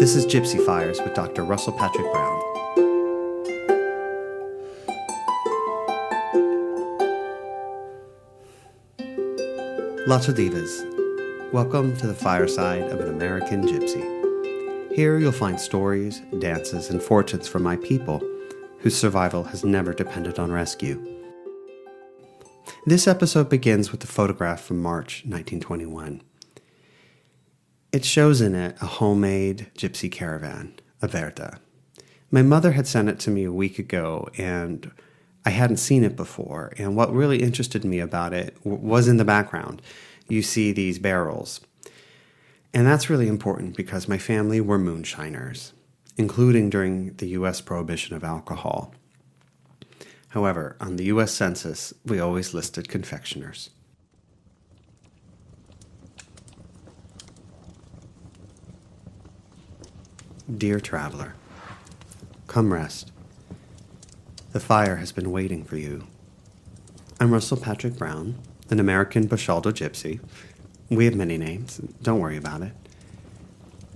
This is Gypsy Fires with Dr. Russell Patrick Brown. Lots of divas. Welcome to the fireside of an American Gypsy. Here you'll find stories, dances, and fortunes from my people whose survival has never depended on rescue. This episode begins with a photograph from March 1921. It shows in it a homemade gypsy caravan, a Verda. My mother had sent it to me a week ago, and I hadn't seen it before. And what really interested me about it was in the background. You see these barrels. And that's really important because my family were moonshiners, including during the U.S. prohibition of alcohol. However, on the U.S. Census, we always listed confectioners. Dear traveler, come rest. The fire has been waiting for you. I'm Russell Patrick Brown, an American Bashaldo Gypsy. We have many names, don't worry about it.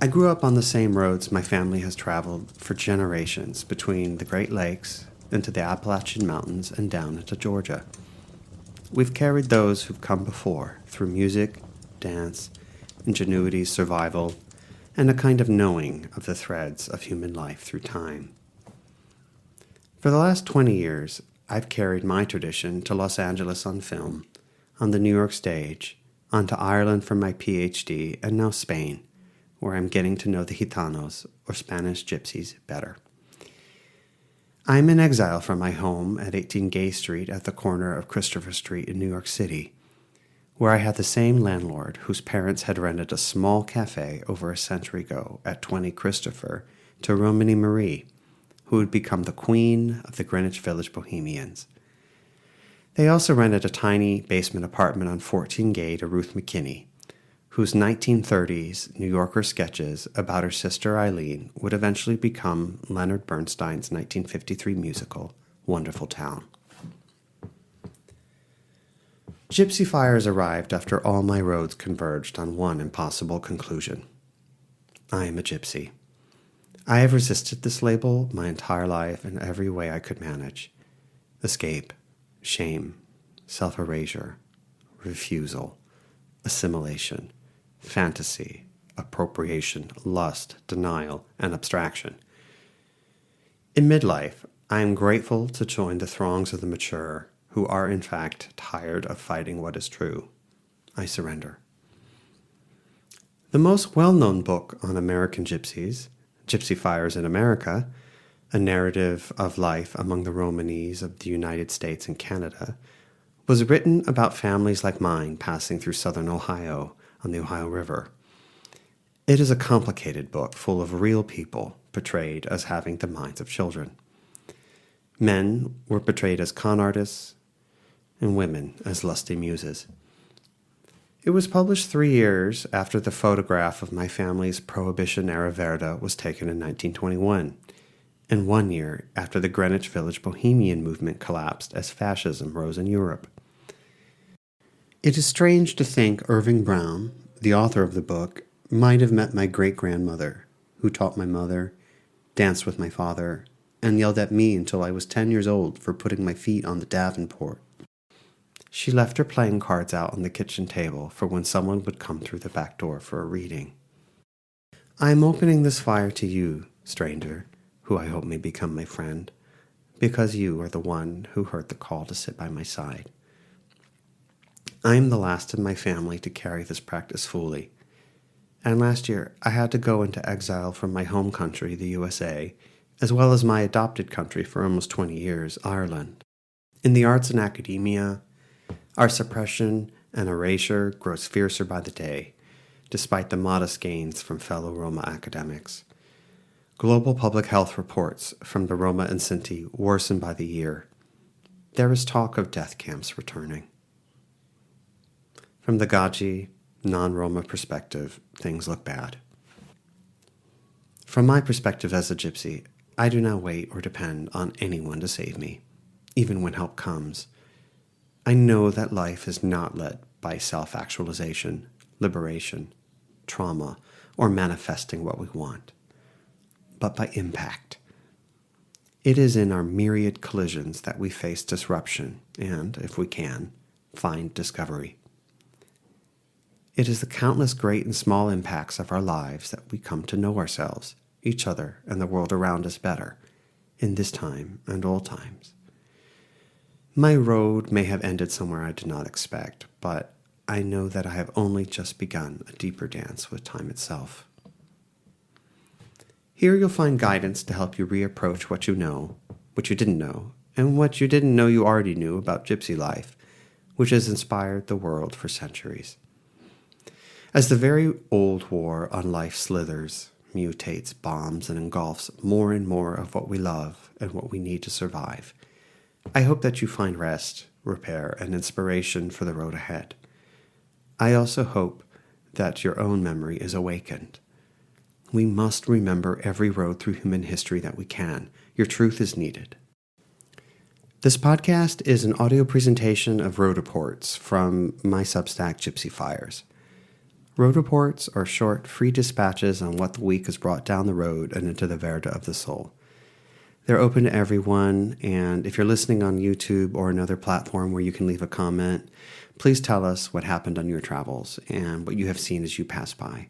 I grew up on the same roads my family has traveled for generations between the Great Lakes into the Appalachian Mountains and down into Georgia. We've carried those who've come before through music, dance, ingenuity, survival, and a kind of knowing of the threads of human life through time. For the last 20 years, I've carried my tradition to Los Angeles on film, on the New York stage, onto Ireland for my PhD, and now Spain, where I'm getting to know the Gitanos, or Spanish gypsies, better. I'm in exile from my home at 18 Gay Street at the corner of Christopher Street in New York City, where I had the same landlord whose parents had rented a small cafe over a century ago at 20 Christopher to Romany Marie, who would become the queen of the Greenwich Village Bohemians. They also rented a tiny basement apartment on 14 Gay to Ruth McKinney, whose 1930s New Yorker sketches about her sister Eileen would eventually become Leonard Bernstein's 1953 musical, Wonderful Town. Gypsy Fires arrived after all my roads converged on one impossible conclusion. I am a gypsy. I have resisted this label my entire life in every way I could manage. Escape, shame, self-erasure, refusal, assimilation, fantasy, appropriation, lust, denial, and abstraction. In midlife, I am grateful to join the throngs of the mature who are in fact tired of fighting what is true. I surrender. The most well-known book on American gypsies, Gypsy Fires in America, a narrative of life among the Romanese of the United States and Canada, was written about families like mine passing through southern Ohio on the Ohio River. It is a complicated book full of real people portrayed as having the minds of children. Men were portrayed as con artists, and women as lusty muses. It was published 3 years after the photograph of my family's Prohibition-era Verda was taken in 1921, and 1 year after the Greenwich Village Bohemian movement collapsed as fascism rose in Europe. It is strange to think Irving Brown, the author of the book, might have met my great-grandmother, who taught my mother, danced with my father, and yelled at me until I was 10 years old for putting my feet on the Davenport. She left her playing cards out on the kitchen table for when someone would come through the back door for a reading. I am opening this fire to you, stranger, who I hope may become my friend, because you are the one who heard the call to sit by my side. I am the last in my family to carry this practice fully, and last year I had to go into exile from my home country, the USA, as well as my adopted country for almost 20 years, Ireland. In the arts and academia, our suppression and erasure grows fiercer by the day, despite the modest gains from fellow Roma academics. Global public health reports from the Roma and Sinti worsen by the year. There is talk of death camps returning. From the Gaji, non-Roma perspective, things look bad. From my perspective as a gypsy, I do not wait or depend on anyone to save me, even when help comes. I know that life is not led by self-actualization, liberation, trauma, or manifesting what we want. but by impact. It is in our myriad collisions that we face disruption and, if we can, find discovery. It is the countless great and small impacts of our lives that we come to know ourselves, each other, and the world around us better, in this time and all times. My road may have ended somewhere I did not expect, but I know that I have only just begun a deeper dance with time itself. Here you'll find guidance to help you reapproach what you know, what you didn't know, and what you didn't know you already knew about gypsy life, which has inspired the world for centuries. As the very old war on life slithers, mutates, bombs, and engulfs more and more of what we love and what we need to survive, I hope that you find rest, repair, and inspiration for the road ahead. I also hope that your own memory is awakened. We must remember every road through human history that we can. Your truth is needed. This podcast is an audio presentation of road reports from my Substack Gypsy Fires. Road reports are short, free dispatches on what the week has brought down the road and into the Verda of the soul. They're open to everyone, and if you're listening on YouTube or another platform where you can leave a comment, please tell us what happened on your travels and what you have seen as you pass by.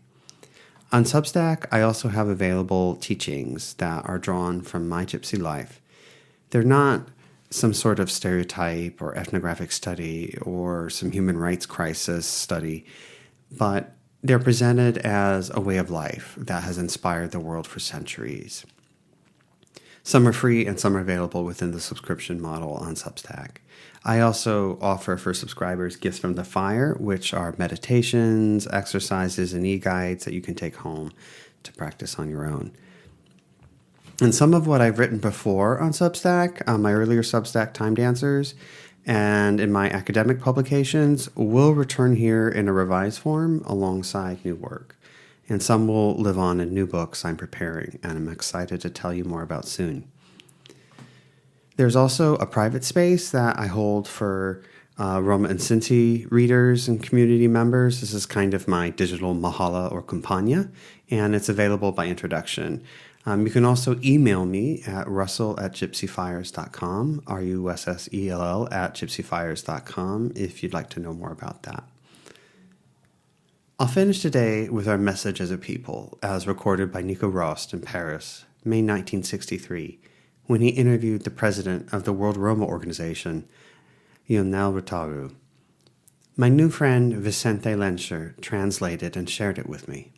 On Substack, I also have available teachings that are drawn from my gypsy life. They're not some sort of stereotype or ethnographic study or some human rights crisis study, but they're presented as a way of life that has inspired the world for centuries. Some are free and some are available within the subscription model on Substack. I also offer for subscribers gifts from the fire, which are meditations, exercises, and e-guides that you can take home to practice on your own. And some of what I've written before on Substack, my earlier Substack Time Dancers, and in my academic publications will return here in a revised form alongside new work. And some will live on in new books I'm preparing, and I'm excited to tell you more about soon. There's also a private space that I hold for Roma and Sinti readers and community members. This is kind of my digital Mahala or Compania, and it's available by introduction. You can also email me at russell@gypsyfires.com, russell @gypsyfires.com, if you'd like to know more about that. I'll finish today with our message as a people, as recorded by Nico Rost in Paris, May 1963, when he interviewed the president of the World Roma Organization, Lionel Rutaru. My new friend Vicente Lencher translated and shared it with me.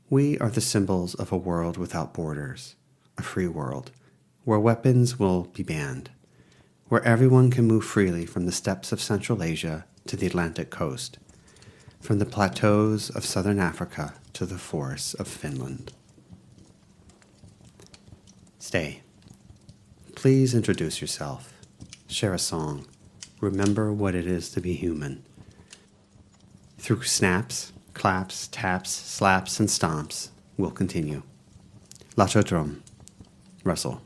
We are the symbols of a world without borders, a free world, where weapons will be banned, where everyone can move freely from the steppes of Central Asia to the Atlantic coast, from the plateaus of southern Africa to the forests of Finland. Stay. Please introduce yourself. Share a song. Remember what it is to be human. Through snaps, claps, taps, slaps, and stomps, we'll continue. Lachotrom. Russell.